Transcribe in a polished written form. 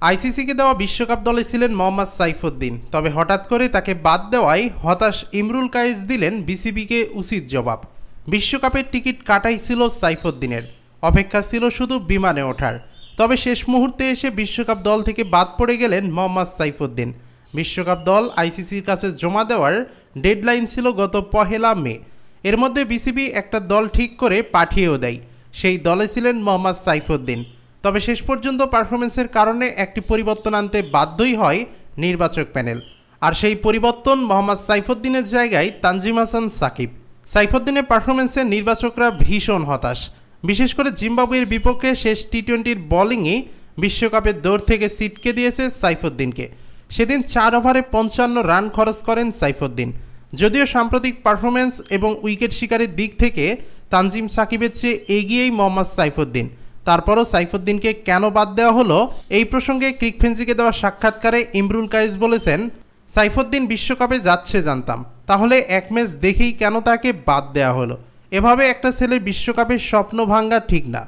আইসিসিকে দেওয়া বিশ্বকাপ দলে ছিলেন মোহাম্মদ সাইফুদ্দিন, তবে হঠাৎ করে তাকে বাদ দেওয়ায় হতাশ ইমরুল কায়েস দিলেন বিসিবিকে উচিত জবাব। বিশ্বকাপের টিকিট কাটাই ছিল সাইফুদ্দিনের, অপেক্ষা ছিল শুধু বিমানে ওঠার। তবে শেষ মুহূর্তে এসে বিশ্বকাপ দল থেকে বাদ পড়ে গেলেন মোহাম্মদ সাইফুদ্দিন। বিশ্বকাপ দল আইসিসির কাছে জমা দেওয়ার ডেডলাইন ছিল গত 1 মে। এর মধ্যে বিসিবি একটা দল ঠিক করে পাঠিয়েও দেয়, সেই দলে ছিলেন মোহাম্মদ সাইফুদ্দিন। তবে শেষ পর্যন্ত পারফরমেন্সের কারণে একটি পরিবর্তন আনতে বাধ্যই হয় নির্বাচক প্যানেল। আর সেই পরিবর্তন মোহাম্মদ সাইফুদ্দিনের জায়গায় তানজিম হাসান সাকিব। সাইফুদ্দিনের পারফরমেন্সে নির্বাচকরা ভীষণ হতাশ, বিশেষ করে জিম্বাবুয়ের বিপক্ষে শেষ টি-20 বোলিংই বিশ্বকাপের দৌড় থেকে ছিটকে দিয়েছে সাইফুদ্দিনকে। সেদিন 4 ওভারে 55 রান খরচ করেন সাইফুদ্দিন। যদিও সাম্প্রতিক পারফরমেন্স এবং উইকেট শিকারের দিক থেকে তানজিম সাকিবের চেয়ে এগিয়েই মোহাম্মদ সাইফুদ্দিন, তারপরও সাইফুদ্দিনকে কেন বাদ দেওয়া হলো, এই প্রসঙ্গে ক্রিকফেন্সিকে দেওয়া সাক্ষাৎকারে ইমরুল কায়েস বলেছেন, সাইফুদ্দিন বিশ্বকাপে যাচ্ছে জানতাম, তাহলে এক ম্যাচ দেখেই কেন তাকে বাদ দেওয়া হলো। এভাবে একটা ছেলে বিশ্বকাপের স্বপ্ন ভাঙা ঠিক না।